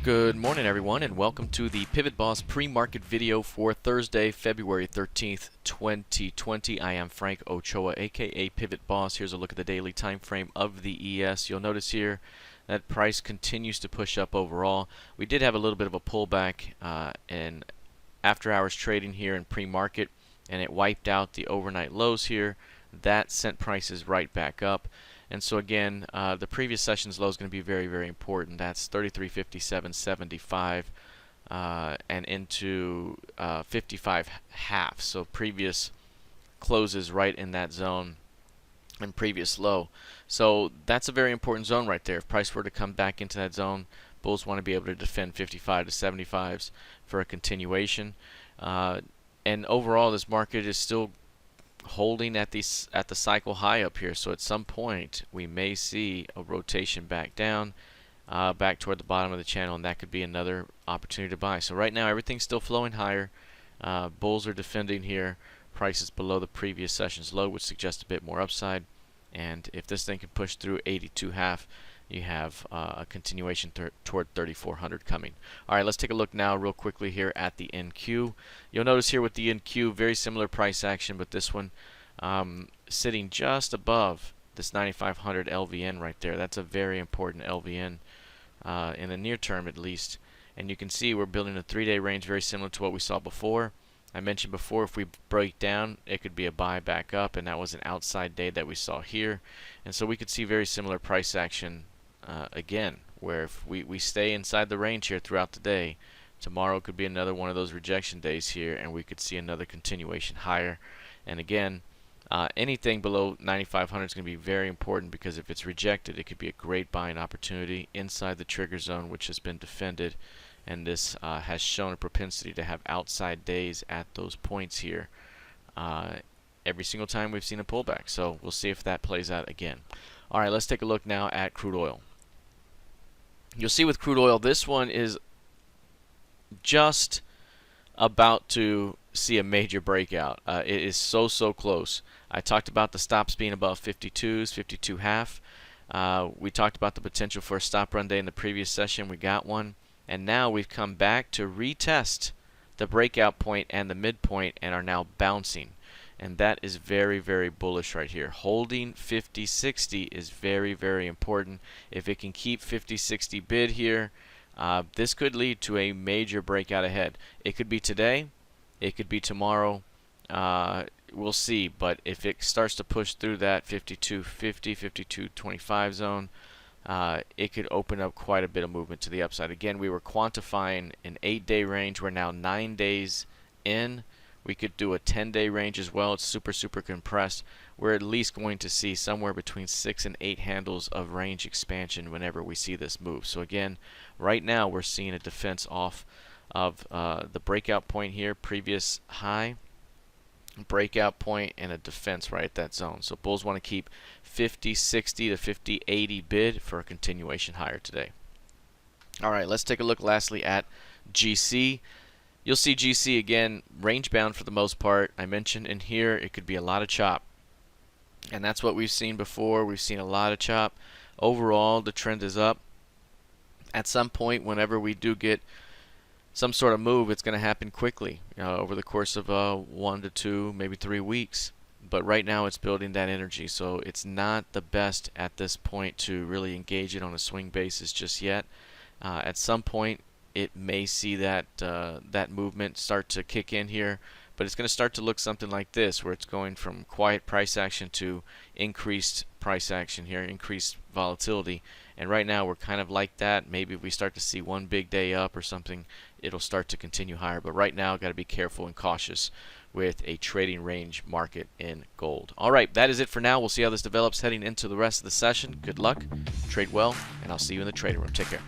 Good morning, everyone, and welcome to the PivotBoss pre-market video for Thursday, February 13th, 2020. I am Frank Ochoa, aka PivotBoss. Here's a look at the daily time frame of the ES. You'll notice here that price continues to push up overall. We did have a little bit of a pullback in after-hours trading here in pre-market, and it wiped out the overnight lows here. That sent prices right back up. And so again, the previous session's low is going to be very, very important. That's 33.57.75 and into 55 half. So previous closes right in that zone and previous low. So that's a very important zone right there. If price were to come back into that zone, bulls want to be able to defend 55 to 75s for a continuation. And overall, this market is still holding at the cycle high up here, so at some point we may see a rotation back down, back toward the bottom of the channel, and that could be another opportunity to buy. So right now everything's still flowing higher. Bulls are defending here. Prices below the previous session's low would suggest a bit more upside, and if this thing can push through 82.5, you have a continuation toward 3400 coming. Alright, let's take a look now real quickly here at the NQ. You'll notice here with the NQ, very similar price action, but this one sitting just above this 9500 LVN right there. That's a very important LVN in the near term at least. And you can see we're building a 3-day range very similar to what we saw before. I mentioned before, if we break down, it could be a buy back up, and that was an outside day that we saw here. And so we could see very similar price action again, where if we stay inside the range here throughout the day, tomorrow could be another one of those rejection days here, and we could see another continuation higher. And again, anything below 9500 is going to be very important, because if it's rejected, it could be a great buying opportunity inside the trigger zone, which has been defended, and this has shown a propensity to have outside days at those points here every single time we've seen a pullback. So we'll see if that plays out again. Alright, let's take a look now at crude oil. You'll see with crude oil, this one is just about to see a major breakout. It is so close. I talked about the stops being above 52s, 52 half. We talked about the potential for a stop run day in the previous session. We got one, and now we've come back to retest the breakout point and the midpoint and are now bouncing. And that is very, very bullish right here. Holding 50-60 is very, very important. If it can keep 50-60 bid here, this could lead to a major breakout ahead. It could be today, it could be tomorrow. We'll see. But if it starts to push through that 52.50, 52.25 zone, it could open up quite a bit of movement to the upside. Again, we were quantifying an 8-day range. We're now 9 days in. We could do a 10-day range as well. It's super compressed. We're at least going to see somewhere between 6 and 8 handles of range expansion whenever we see this move. So again, right now we're seeing a defense off of the breakout point here, previous high, breakout point, and a defense right at that zone. So bulls want to keep 50-60 to 50-80 bid for a continuation higher today. Alright, let's take a look lastly at GC. You'll see GC again range bound for the most part. I mentioned in here it could be a lot of chop, and that's what we've seen before. We've seen a lot of chop. Overall, the trend is up. At some point, whenever we do get some sort of move, it's going to happen quickly, over the course of 1 to 2, maybe 3 weeks. But right now it's building that energy, so it's not the best at this point to really engage it on a swing basis just yet. At some point it may see that that movement start to kick in here, but it's going to start to look something like this, where it's going from quiet price action to increased price action here, increased volatility. And right now we're kind of like that. Maybe if we start to see one big day up or something, it'll start to continue higher. But right now, got to be careful and cautious with a trading range market in gold. Alright, that is it for now. We'll see how this develops heading into the rest of the session. Good luck, trade well, and I'll see you in the trading room. Take care.